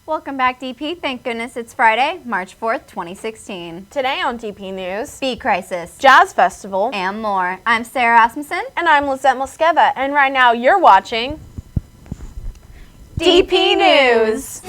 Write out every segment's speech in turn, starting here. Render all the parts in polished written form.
Welcome back, DP. Thank goodness it's Friday, March 4th, 2016. Today on DP News, Bee Crisis, Jazz Festival, and more. I'm Sarah Asmussen. And I'm Lizette Moskeva. And right now you're watching DP News.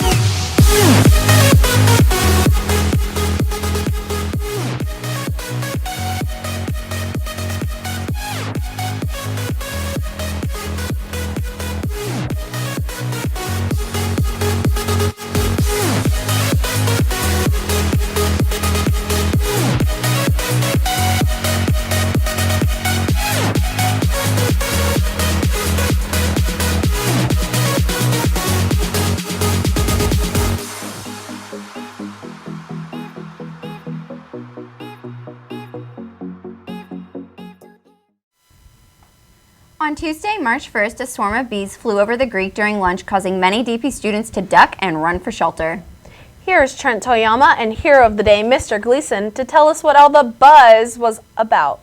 On Tuesday, March 1st, a swarm of bees flew over the Greek during lunch, causing many DP students to duck and run for shelter. Here's Trent Toyama and hero of the day, Mr. Gleason, to tell us what all the buzz was about.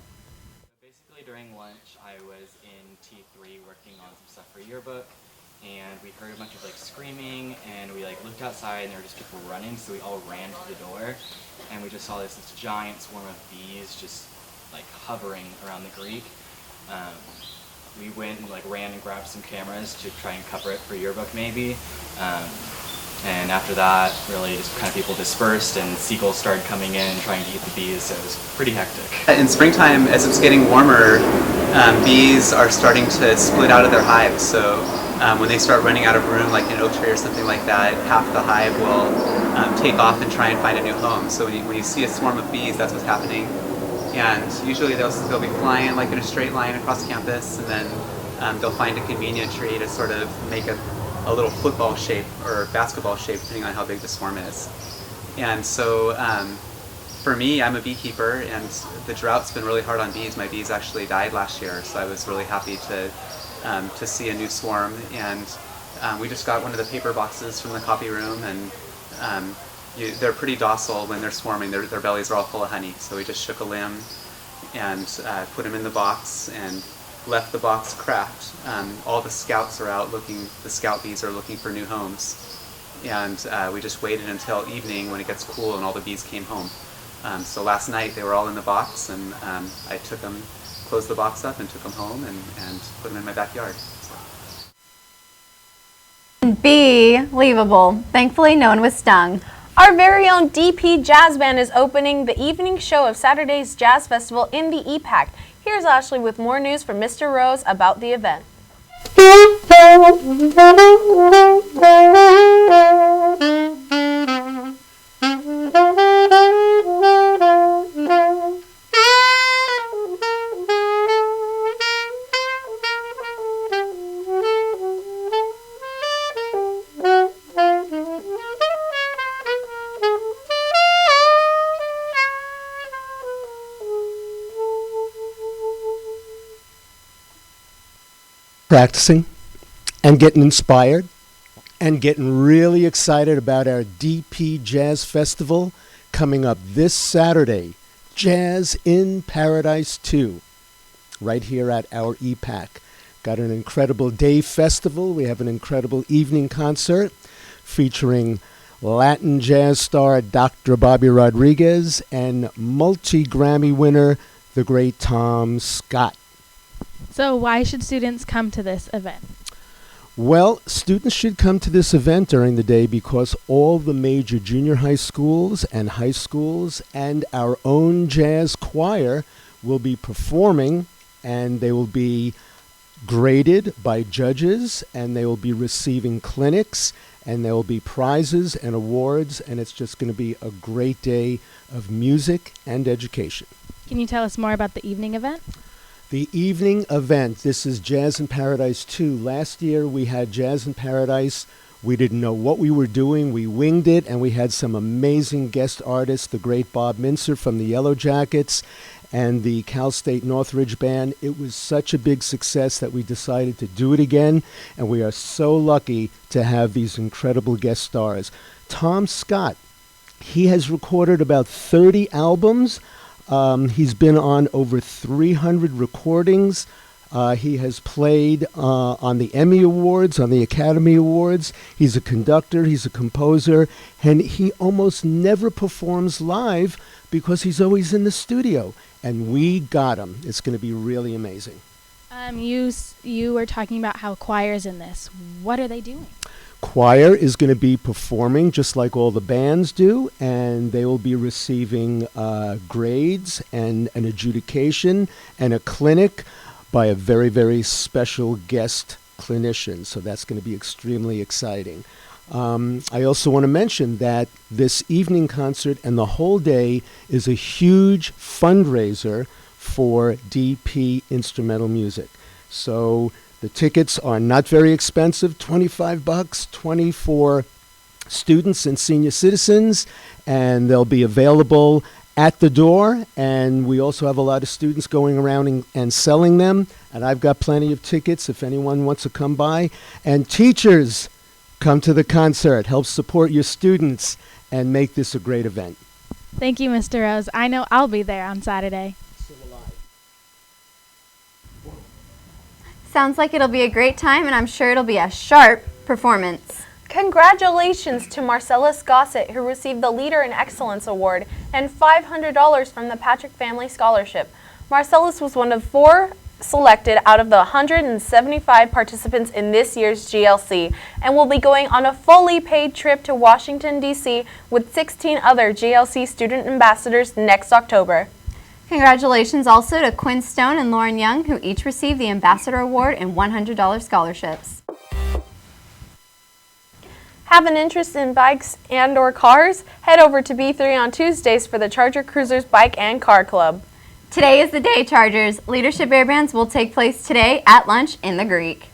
Basically, during lunch, I was in T3 working on some stuff for yearbook, and we heard a bunch of screaming, and we looked outside, and there were just people running, so we all ran to the door, and we just saw this giant swarm of bees just hovering around the Greek. We went and ran and grabbed some cameras to try and cover it for yearbook maybe. And after that, really just kind of people dispersed and seagulls started coming in and trying to eat the bees, so it was pretty hectic. In springtime, as it's getting warmer, bees are starting to split out of their hives. So when they start running out of room, like an oak tree or something like that, half the hive will take off and try and find a new home. So when you see a swarm of bees, that's what's happening. And usually they'll be flying in a straight line across campus, and then they'll find a convenient tree to sort of make a little football shape or basketball shape, depending on how big the swarm is. And so for me, I'm a beekeeper, and the drought's been really hard on bees. My bees actually died last year, so I was really happy to see a new swarm. And we just got one of the paper boxes from the copy room, and they're pretty docile when they're swarming. Their bellies are all full of honey. So we just shook a limb and put them in the box and left the box cracked. All the scouts are out looking, the scout bees are looking for new homes. And we just waited until evening when it gets cool and all the bees came home. So last night they were all in the box, and I took them, closed the box up and took them home and put them in my backyard. Believable. Thankfully, no one was stung. Our very own DP Jazz Band is opening the evening show of Saturday's Jazz Festival in the EPAC. Here's Ashley with more news from Mr. Rose about the event. Practicing and getting inspired and getting really excited about our DP Jazz Festival coming up this Saturday, Jazz in Paradise 2, right here at our EPAC. Got an incredible day festival. We have an incredible evening concert featuring Latin jazz star Dr. Bobby Rodriguez and multi-Grammy winner, the great Tom Scott. So why should students come to this event? Well, students should come to this event during the day because all the major junior high schools and high schools and our own jazz choir will be performing, and they will be graded by judges, and they will be receiving clinics, and there will be prizes and awards, and it's just going to be a great day of music and education. Can you tell us more about the evening event? The evening event, this is Jazz in Paradise 2. Last year we had Jazz in Paradise. We didn't know what we were doing. We winged it, and we had some amazing guest artists, the great Bob Mincer from the Yellow Jackets and the Cal State Northridge Band. It was such a big success that we decided to do it again, and we are so lucky to have these incredible guest stars. Tom Scott, he has recorded about 30 albums. He's been on over 300 recordings. He has played on the Emmy Awards, on the Academy Awards. He's a conductor, he's a composer, and he almost never performs live because he's always in the studio. And we got him. It's going to be really amazing. You were talking about how choir's in this. What are they doing? Choir is going to be performing just like all the bands do, and they will be receiving grades and an adjudication and a clinic by a very, very special guest clinician. So that's going to be extremely exciting. I also want to mention that this evening concert and the whole day is a huge fundraiser for DP Instrumental Music. So the tickets are not very expensive, $25, $20 for students and senior citizens, and they'll be available at the door. And we also have a lot of students going around and selling them. And I've got plenty of tickets if anyone wants to come by. And teachers, come to the concert. Help support your students and make this a great event. Thank you, Mr. Rose. I know I'll be there on Saturday. So will I. Sounds like it'll be a great time, and I'm sure it'll be a sharp performance. Congratulations to Marcellus Gossett, who received the Leader in Excellence Award and $500 from the Patrick Family Scholarship. Marcellus was one of 4 selected out of the 175 participants in this year's GLC and will be going on a fully paid trip to Washington, D.C. with 16 other GLC student ambassadors next October. Congratulations also to Quinn Stone and Lauren Young, who each received the Ambassador Award and $100 scholarships. Have an interest in bikes and or cars? Head over to B3 on Tuesdays for the Charger Cruisers Bike and Car Club. Today is the day, Chargers. Leadership Air Bands will take place today at lunch in the Greek.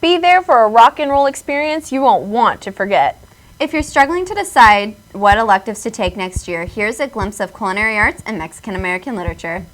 Be there for a rock and roll experience you won't want to forget. If you're struggling to decide what electives to take next year, here's a glimpse of culinary arts and Mexican American literature.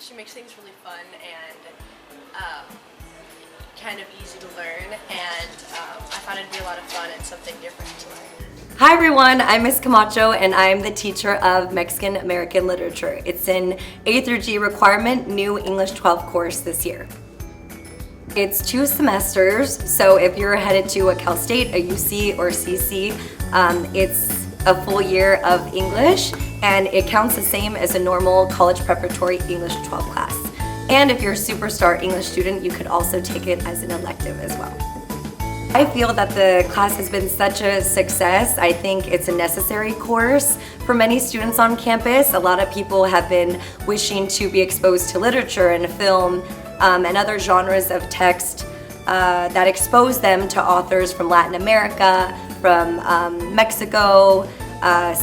She makes things really fun and kind of easy to learn, and I thought it'd be a lot of fun and something different to learn. Hi everyone, I'm Ms. Camacho and I'm the teacher of Mexican American Literature. It's an A through G requirement new English 12 course this year. It's 2 semesters, so if you're headed to a Cal State, a UC, or CC, it's a full year of English, and it counts the same as a normal college preparatory English 12 class. And if you're a superstar English student, you could also take it as an elective as well. I feel that the class has been such a success. I think it's a necessary course for many students on campus. A lot of people have been wishing to be exposed to literature and film and other genres of text that expose them to authors from Latin America, from Mexico,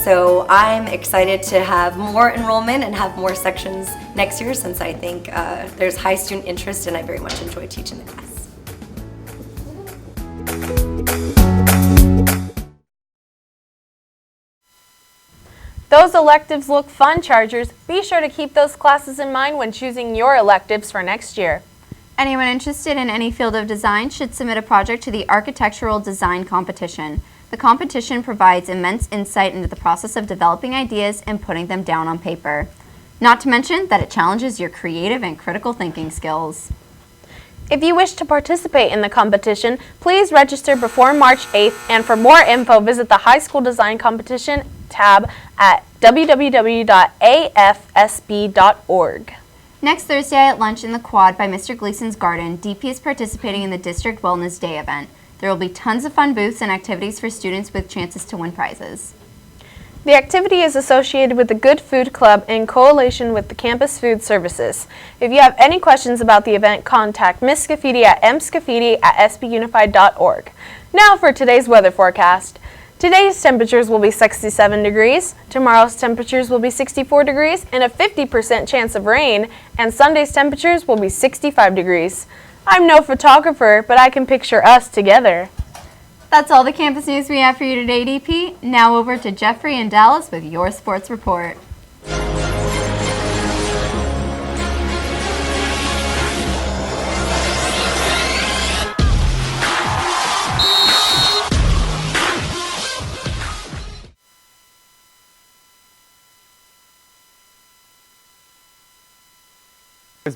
So I'm excited to have more enrollment and have more sections next year, since I think there's high student interest and I very much enjoy teaching the class. Those electives look fun, Chargers. Be sure to keep those classes in mind when choosing your electives for next year. Anyone interested in any field of design should submit a project to the Architectural Design Competition. The competition provides immense insight into the process of developing ideas and putting them down on paper. Not to mention that it challenges your creative and critical thinking skills. If you wish to participate in the competition, please register before March 8th, and for more info, visit the High School Design Competition tab at www.afsb.org. Next Thursday at lunch in the Quad by Mr. Gleason's Garden, DP is participating in the District Wellness Day event. There will be tons of fun booths and activities for students with chances to win prizes. The activity is associated with the Good Food Club in coalition with the Campus Food Services. If you have any questions about the event, contact Ms. Scafidi at mscafidi@sbunified.org. Now for today's weather forecast. Today's temperatures will be 67 degrees, tomorrow's temperatures will be 64 degrees and a 50% chance of rain, and Sunday's temperatures will be 65 degrees. I'm no photographer, but I can picture us together. That's all the campus news we have for you today, DP. Now over to Jeffrey in Dallas with your sports report.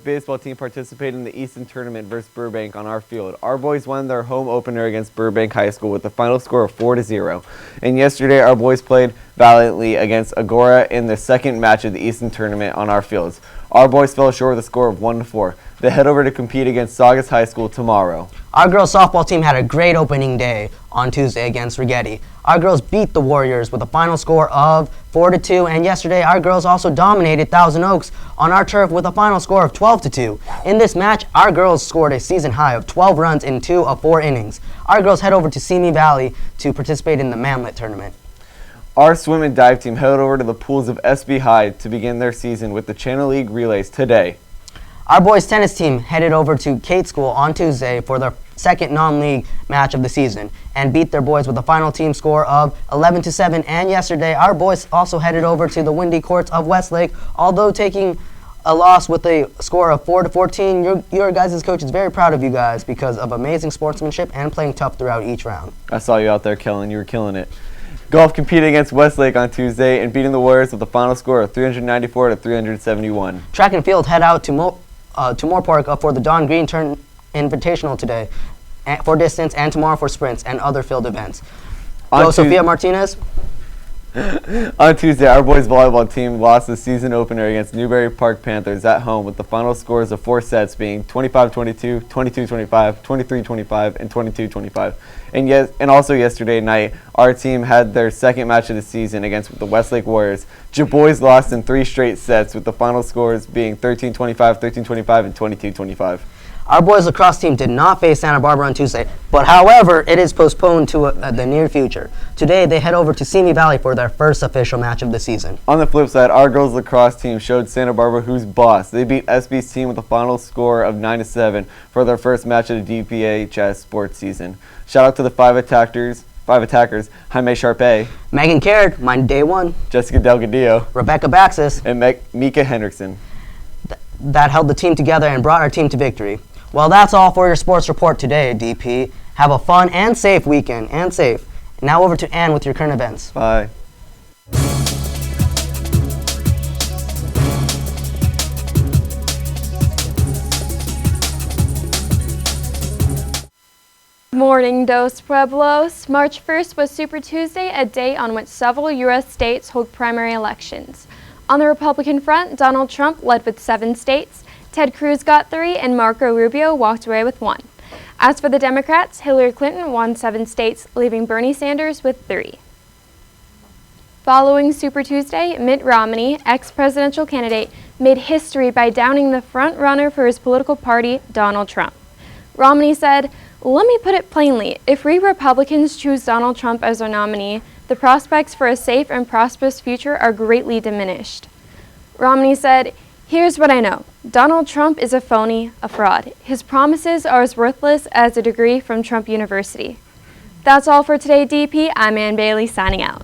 Baseball team participated in the Easton Tournament versus Burbank on our field. Our boys won their home opener against Burbank High School with a final score of 4-0. And yesterday, our boys played valiantly against Agora in the second match of the Easton Tournament on our fields. Our boys fell short with a score of 1-4. They head over to compete against Saugus High School tomorrow. Our girls softball team had a great opening day on Tuesday against Rigetti. Our girls beat the Warriors with a final score of 4-2, and yesterday our girls also dominated Thousand Oaks on our turf with a final score of 12-2. In this match, our girls scored a season high of 12 runs in 2 of 4 innings. Our girls head over to Simi Valley to participate in the Manlet tournament. Our swim and dive team headed over to the pools of SB High to begin their season with the Channel League relays today. Our boys tennis team headed over to Kate School on Tuesday for their second non-league match of the season and beat their boys with a final team score of 11-7. And yesterday, our boys also headed over to the Windy Courts of Westlake, although taking a loss with a score of 4-14. Your guys' coach is very proud of you guys because of amazing sportsmanship and playing tough throughout each round. I saw you out there, Kellen. You were killing it. Golf competed against Westlake on Tuesday and beating the Warriors with a final score of 394-371. Track and field head out to Moore Park for the Don Green Turn Invitational today for distance, and tomorrow for sprints and other field events. Go Sophia Martinez. On Tuesday, our boys volleyball team lost the season opener against Newbury Park Panthers at home with the final scores of 4 sets being 25-22, 22-25, 23-25, and 22-25. And also yesterday night, our team had their second match of the season against the Westlake Warriors. Boys lost in 3 straight sets with the final scores being 13-25, 13-25, and 22-25. Our boys lacrosse team did not face Santa Barbara on Tuesday, but however, it is postponed to the near future. Today, they head over to Simi Valley for their first official match of the season. On the flip side, our girls lacrosse team showed Santa Barbara who's boss. They beat SB's team with a final score of 9-7 for their first match of the DPHS sports season. Shout out to the five attackers, Jaime Sharpe, Megan Caird, mine day one, Jessica Delgadillo, Rebecca Baxis, and Mika Hendrickson. That held the team together and brought our team to victory. Well, that's all for your sports report today, DP. Have a fun and safe weekend, Now over to Ann with your current events. Bye. Morning, Dos Pueblos. March 1st was Super Tuesday, a day on which several U.S. states hold primary elections. On the Republican front, Donald Trump led with 7 states, Ted Cruz got 3, and Marco Rubio walked away with 1. As for the Democrats, Hillary Clinton won 7 states, leaving Bernie Sanders with 3. Following Super Tuesday, Mitt Romney, ex-presidential candidate, made history by downing the front runner for his political party, Donald Trump. Romney said, Let me put it plainly, if we Republicans choose Donald Trump as our nominee, the prospects for a safe and prosperous future are greatly diminished. Romney said, "Here's what I know. Donald Trump is a phony, a fraud. His promises are as worthless as a degree from Trump University." That's all for today, DP. I'm Ann Bailey signing out.